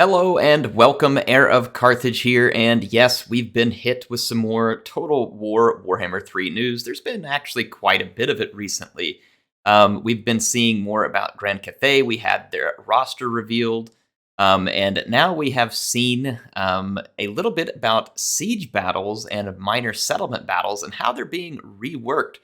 Hello and welcome, Heir of Carthage here, and yes, we've been hit with some more Total War Warhammer 3 news. There's been actually quite a bit of it recently. We've been seeing more about Grand Cathay. We had their roster revealed, and now we have seen a little bit about siege battles and minor settlement battles and how they're being reworked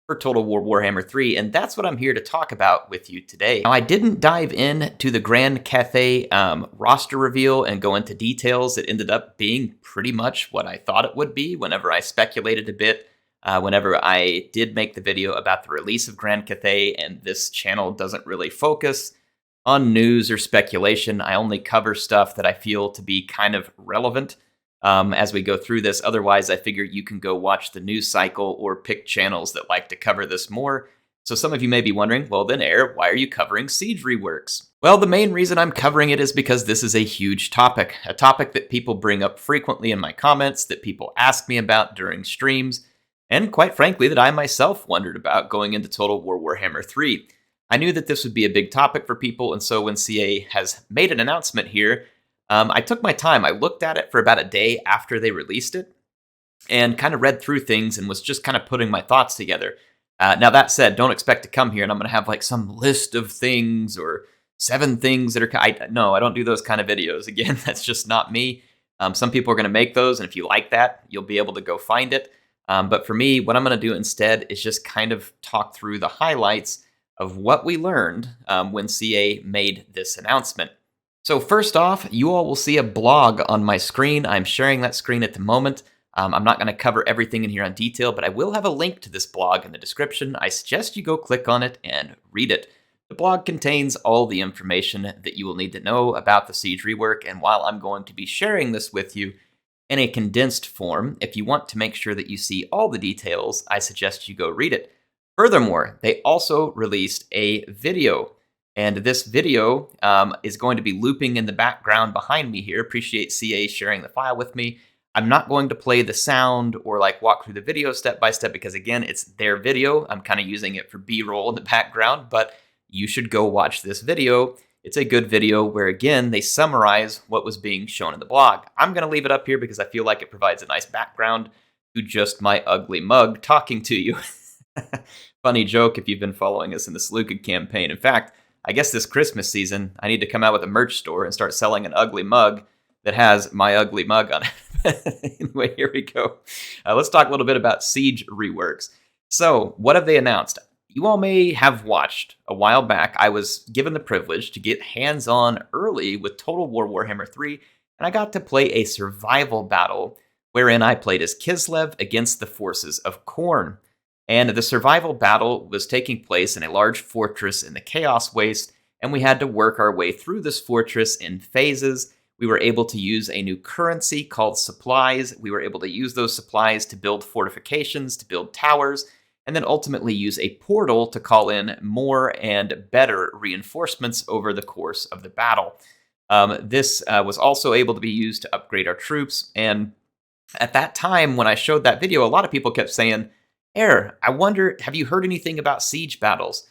for Total War Warhammer 3, and that's what I'm here to talk about with you today. Now, I didn't dive into the Grand Cathay roster reveal and go into details. It ended up being pretty much what I thought it would be whenever I speculated a bit, whenever I did make the video about the release of Grand Cathay, and this channel doesn't really focus on news or speculation. I only cover stuff that I feel to be kind of relevant as we go through this. Otherwise, I figure you can go watch the news cycle or pick channels that like to cover this more. So some of you may be wondering, well then Heir, why are you covering siege reworks? Well, the main reason I'm covering it is because this is a huge topic, a topic that people bring up frequently in my comments, that people ask me about during streams, and quite frankly, that I myself wondered about going into Total War Warhammer 3. I knew that this would be a big topic for people, and so when CA has made an announcement here, I took my time. I looked at it for about a day after they released it and kind of read through things and was just kind of putting my thoughts together. Now, that said, don't expect to come here and I'm going to have like some list of things or 7 things that are... No, I don't do those kind of videos. Again, that's just not me. Some people are going to make those, and if you like that, you'll be able to go find it. But for me, what I'm going to do instead is just kind of talk through the highlights of what we learned when CA made this announcement. So first off, you all will see a blog on my screen. I'm sharing that screen at the moment. I'm not going to cover everything in here on detail, but I will have a link to this blog in the description. I suggest you go click on it and read it. The blog contains all the information that you will need to know about the siege rework, and while I'm going to be sharing this with you in a condensed form, if you want to make sure that you see all the details, I suggest you go read it. Furthermore, they also released a video. And this video is going to be looping in the background behind me here. Appreciate CA sharing the file with me. I'm not going to play the sound or like walk through the video step by step because again, it's their video. I'm kind of using it for B-roll in the background, but you should go watch this video. It's a good video where again, they summarize what was being shown in the blog. I'm going to leave it up here because I feel like it provides a nice background to just my ugly mug talking to you. Funny joke if you've been following us in the Seleucid campaign. In fact, I guess this Christmas season, I need to come out with a merch store and start selling an ugly mug that has my ugly mug on it. Anyway, here we go. Let's talk a little bit about siege reworks. So, what have they announced? You all may have watched a while back. I was given the privilege to get hands-on early with Total War Warhammer 3, and I got to play a survival battle wherein I played as Kislev against the forces of Khorne. And the survival battle was taking place in a large fortress in the Chaos Waste, and we had to work our way through this fortress in phases. We were able to use a new currency called supplies. We were able to use those supplies to build fortifications, to build towers, and then ultimately use a portal to call in more and better reinforcements over the course of the battle. This was also able to be used to upgrade our troops, and at that time, when I showed that video, a lot of people kept saying, Heir, I wonder, have you heard anything about siege battles?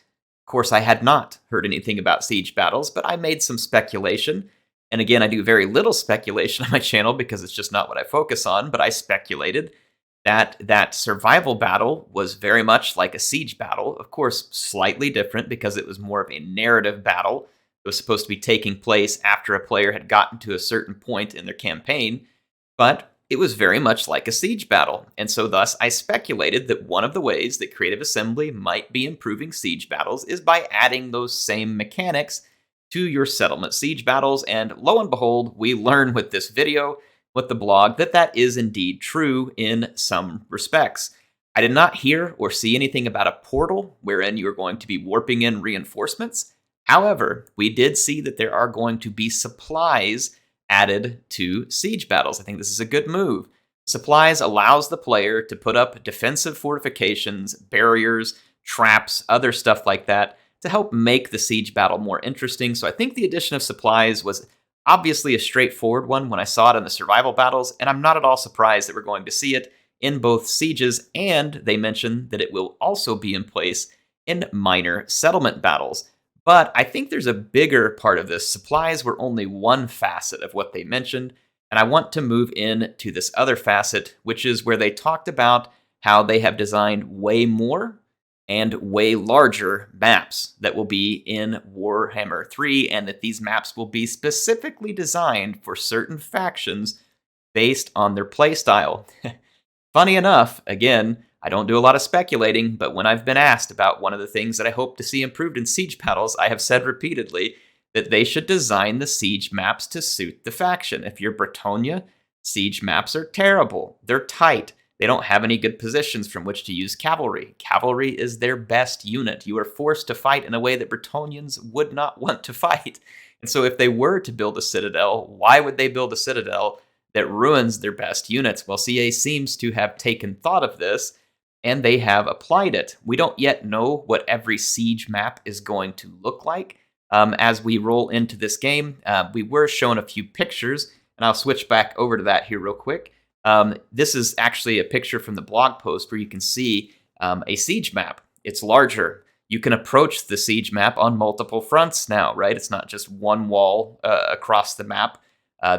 Of course, I had not heard anything about siege battles, but I made some speculation. And again, I do very little speculation on my channel because it's just not what I focus on, but I speculated that that survival battle was very much like a siege battle. Of course, slightly different because it was more of a narrative battle. It was supposed to be taking place after a player had gotten to a certain point in their campaign, but it was very much like a siege battle, and so thus I speculated that one of the ways that Creative Assembly might be improving siege battles is by adding those same mechanics to your settlement siege battles, and lo and behold, we learn with this video, with the blog, that that is indeed true in some respects. I did not hear or see anything about a portal wherein you are going to be warping in reinforcements. However, we did see that there are going to be supplies added to siege battles. I think this is a good move. Supplies allows the player to put up defensive fortifications, barriers, traps, other stuff like that to help make the siege battle more interesting. So I think the addition of supplies was obviously a straightforward one when I saw it in the survival battles, and I'm not at all surprised that we're going to see it in both sieges, and they mentioned that it will also be in place in minor settlement battles. But I think there's a bigger part of this. Supplies were only one facet of what they mentioned, and I want to move in to this other facet, which is where they talked about how they have designed way more and way larger maps that will be in Warhammer 3, and that these maps will be specifically designed for certain factions based on their playstyle. Funny enough, again, I don't do a lot of speculating, but when I've been asked about one of the things that I hope to see improved in siege battles, I have said repeatedly that they should design the siege maps to suit the faction. If you're Bretonia, siege maps are terrible. They're tight. They don't have any good positions from which to use cavalry. Cavalry is their best unit. You are forced to fight in a way that Bretonians would not want to fight. And so if they were to build a citadel, why would they build a citadel that ruins their best units? Well, CA seems to have taken thought of this, and they have applied it. We don't yet know what every siege map is going to look like. As we roll into this game, we were shown a few pictures, and I'll switch back over to that here real quick. This is actually a picture from the blog post where you can see a siege map. It's larger. You can approach the siege map on multiple fronts now, right? It's not just one wall across the map.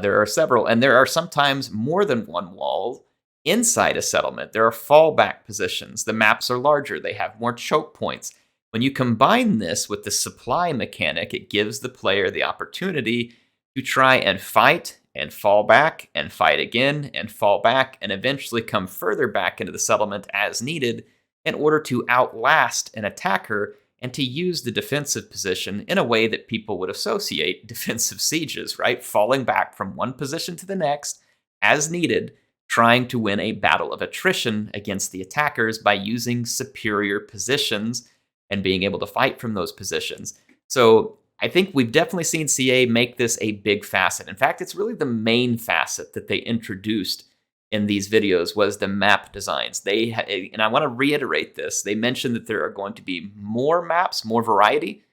There are several, and there are sometimes more than one wall inside a settlement. There are fallback positions. The maps are larger. They have more choke points. When you combine this with the supply mechanic, it gives the player the opportunity to try and fight and fall back and fight again and fall back and eventually come further back into the settlement as needed in order to outlast an attacker and to use the defensive position in a way that people would associate defensive sieges, right? Falling back from one position to the next as needed, trying to win a battle of attrition against the attackers by using superior positions and being able to fight from those positions. So I think we've definitely seen CA make this a big facet. In fact, it's really the main facet that they introduced in these videos was the map designs. And I want to reiterate this, they mentioned that there are going to be more maps, more variety,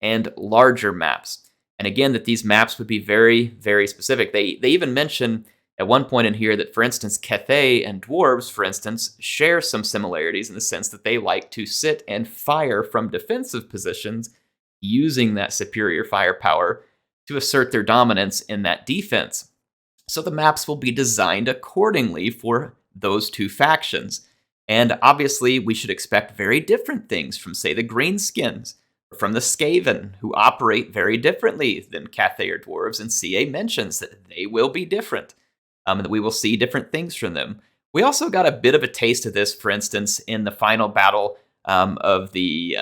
and larger maps. And again, that these maps would be very, very specific. They even mention at one point in here that, for instance, Cathay and Dwarves, for instance, share some similarities in the sense that they like to sit and fire from defensive positions using that superior firepower to assert their dominance in that defense. So the maps will be designed accordingly for those two factions. And obviously, we should expect very different things from, say, the Greenskins, or from the Skaven, who operate very differently than Cathay or Dwarves, and CA mentions that they will be different, and that we will see different things from them. We also got a bit of a taste of this, for instance, in the final battle of the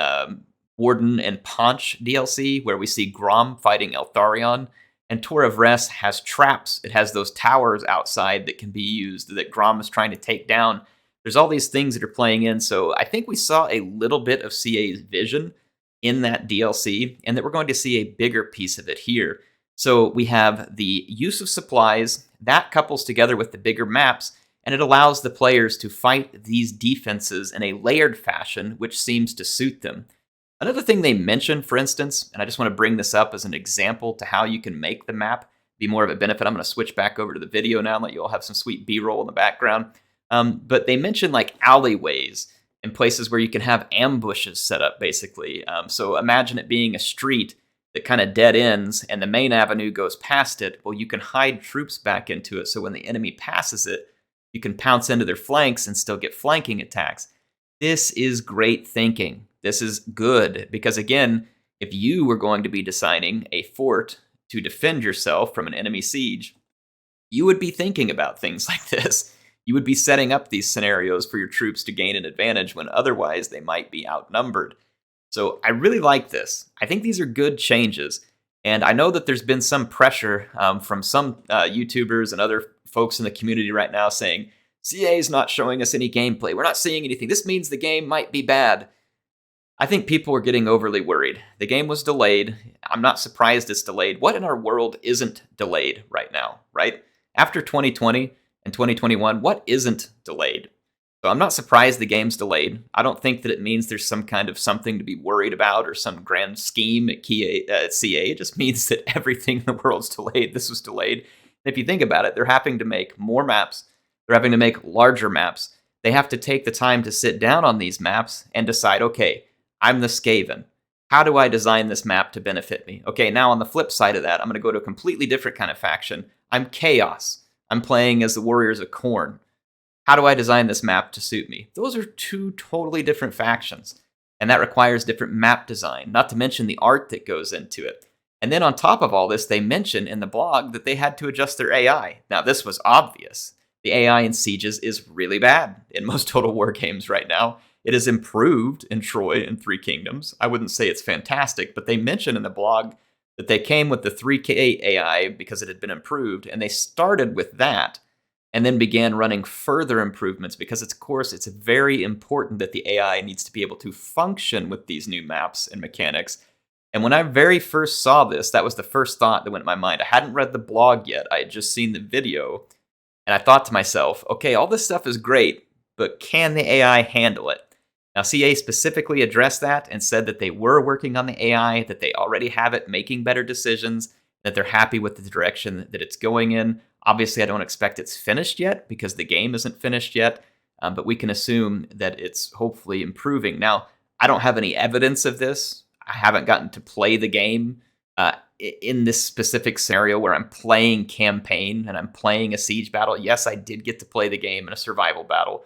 Warden and Paunch DLC, where we see Grom fighting Eltharion, and Tor of Res has traps. It has those towers outside that can be used that Grom is trying to take down. There's all these things that are playing in, so I think we saw a little bit of CA's vision in that DLC, and that we're going to see a bigger piece of it here. So we have the use of supplies, that couples together with the bigger maps, and it allows the players to fight these defenses in a layered fashion, which seems to suit them. Another thing they mentioned, for instance, and I just want to bring this up as an example to how you can make the map be more of a benefit. I'm going to switch back over to the video now and let you all have some sweet B-roll in the background. But they mentioned like alleyways and places where you can have ambushes set up, basically. So imagine it being a street that kind of dead ends and the main avenue goes past it. Well, you can hide troops back into it, so when the enemy passes it, you can pounce into their flanks and still get flanking attacks. This is great thinking. This is good, because again, if you were going to be designing a fort to defend yourself from an enemy siege, you would be thinking about things like this. You would be setting up these scenarios for your troops to gain an advantage when otherwise they might be outnumbered. So I really like this. I think these are good changes, and I know that there's been some pressure from some YouTubers and other folks in the community right now saying, CA is not showing us any gameplay. We're not seeing anything. This means the game might be bad. I think people are getting overly worried. The game was delayed. I'm not surprised it's delayed. What in our world isn't delayed right now, right? After 2020 and 2021, what isn't delayed? So I'm not surprised the game's delayed. I don't think that it means there's some kind of something to be worried about or some grand scheme at CA. It just means that everything in the world's delayed. This was delayed. And if you think about it, they're having to make more maps. They're having to make larger maps. They have to take the time to sit down on these maps and decide, okay, I'm the Skaven. How do I design this map to benefit me? Okay, now on the flip side of that, I'm going to go to a completely different kind of faction. I'm Chaos. I'm playing as the Warriors of Khorne. How do I design this map to suit me? Those are two totally different factions, and that requires different map design, not to mention the art that goes into it. And then on top of all this, they mention in the blog that they had to adjust their AI. Now, this was obvious. The AI in Sieges is really bad in most Total War games right now. It is improved in Troy and Three Kingdoms. I wouldn't say it's fantastic, but they mention in the blog that they came with the 3K AI because it had been improved, and they started with that and then began running further improvements because, of course, it's very important that the AI needs to be able to function with these new maps and mechanics. And when I very first saw this, that was the first thought that went in my mind. I hadn't read the blog yet. I had just seen the video. And I thought to myself, okay, all this stuff is great, but can the AI handle it? Now, CA specifically addressed that and said that they were working on the AI, that they already have it making better decisions, that they're happy with the direction that it's going in. Obviously, I don't expect it's finished yet because the game isn't finished yet, but we can assume that it's hopefully improving. Now, I don't have any evidence of this. I haven't gotten to play the game in this specific scenario where I'm playing campaign and I'm playing a siege battle. Yes, I did get to play the game in a survival battle.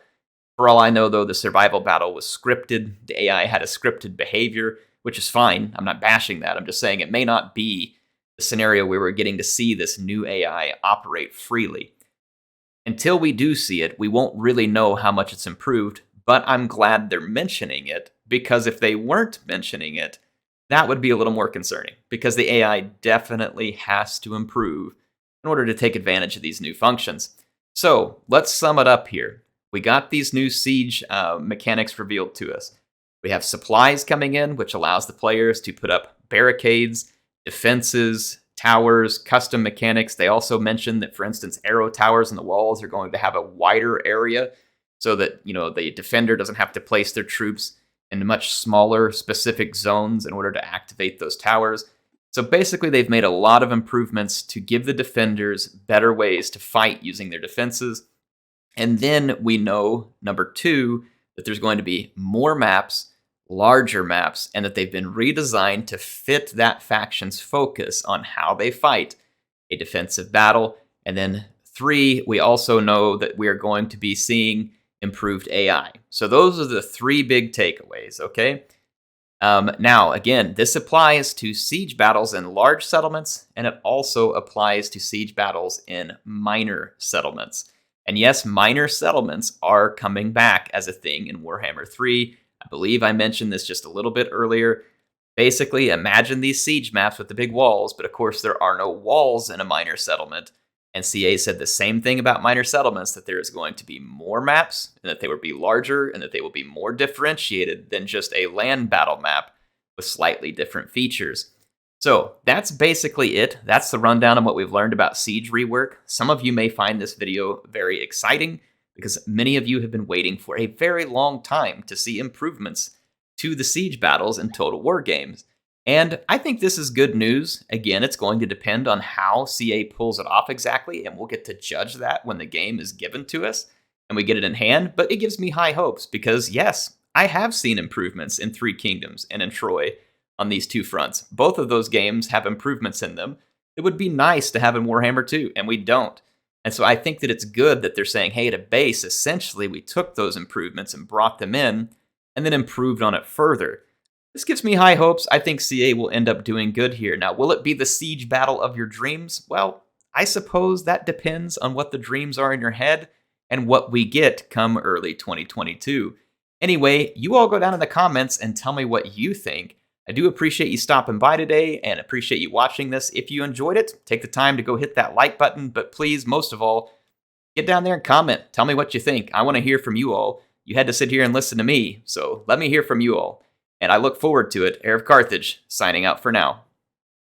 For all I know, though, the survival battle was scripted. The AI had a scripted behavior, which is fine. I'm not bashing that. I'm just saying it may not be the scenario where we're getting to see this new AI operate freely. Until we do see it, we won't really know how much it's improved, but I'm glad they're mentioning it, because if they weren't mentioning it, that would be a little more concerning, because the AI definitely has to improve in order to take advantage of these new functions. So let's sum it up here. We got these new siege mechanics revealed to us. We have supplies coming in, which allows the players to put up barricades, defenses, towers, custom mechanics. They also mentioned that, for instance, arrow towers in the walls are going to have a wider area so that, the defender doesn't have to place their troops in much smaller specific zones in order to activate those towers. So basically, they've made a lot of improvements to give the defenders better ways to fight using their defenses. And then we know, number 2, that there's going to be more maps, larger maps, and that they've been redesigned to fit that faction's focus on how they fight a defensive battle. And then 3, we also know that we are going to be seeing improved AI. So those are the 3 big takeaways, okay? Now, again, this applies to siege battles in large settlements, and it also applies to siege battles in minor settlements. And yes, minor settlements are coming back as a thing in Warhammer 3. I believe I mentioned this just a little bit earlier. Basically, imagine these siege maps with the big walls, but of course there are no walls in a minor settlement. And CA said the same thing about minor settlements, that there is going to be more maps, and that they will be larger, and that they will be more differentiated than just a land battle map with slightly different features. So that's basically it. That's the rundown on what we've learned about Siege Rework. Some of you may find this video very exciting because many of you have been waiting for a very long time to see improvements to the siege battles in Total War games. And I think this is good news. Again, it's going to depend on how CA pulls it off exactly, and we'll get to judge that when the game is given to us and we get it in hand. But it gives me high hopes because, yes, I have seen improvements in Three Kingdoms and in Troy on these 2 fronts. Both of those games have improvements in them. It would be nice to have in Warhammer 2, and we don't. And so I think that it's good that they're saying, hey, at a base, essentially, we took those improvements and brought them in and then improved on it further. This gives me high hopes. I think CA will end up doing good here. Now, will it be the siege battle of your dreams? Well, I suppose that depends on what the dreams are in your head and what we get come early 2022. Anyway, you all go down in the comments and tell me what you think. I do appreciate you stopping by today and appreciate you watching this. If you enjoyed it, take the time to go hit that like button, but please, most of all, get down there and comment. Tell me what you think. I want to hear from you all. You had to sit here and listen to me, so let me hear from you all. And I look forward to it. HeirofCarthage, signing out for now.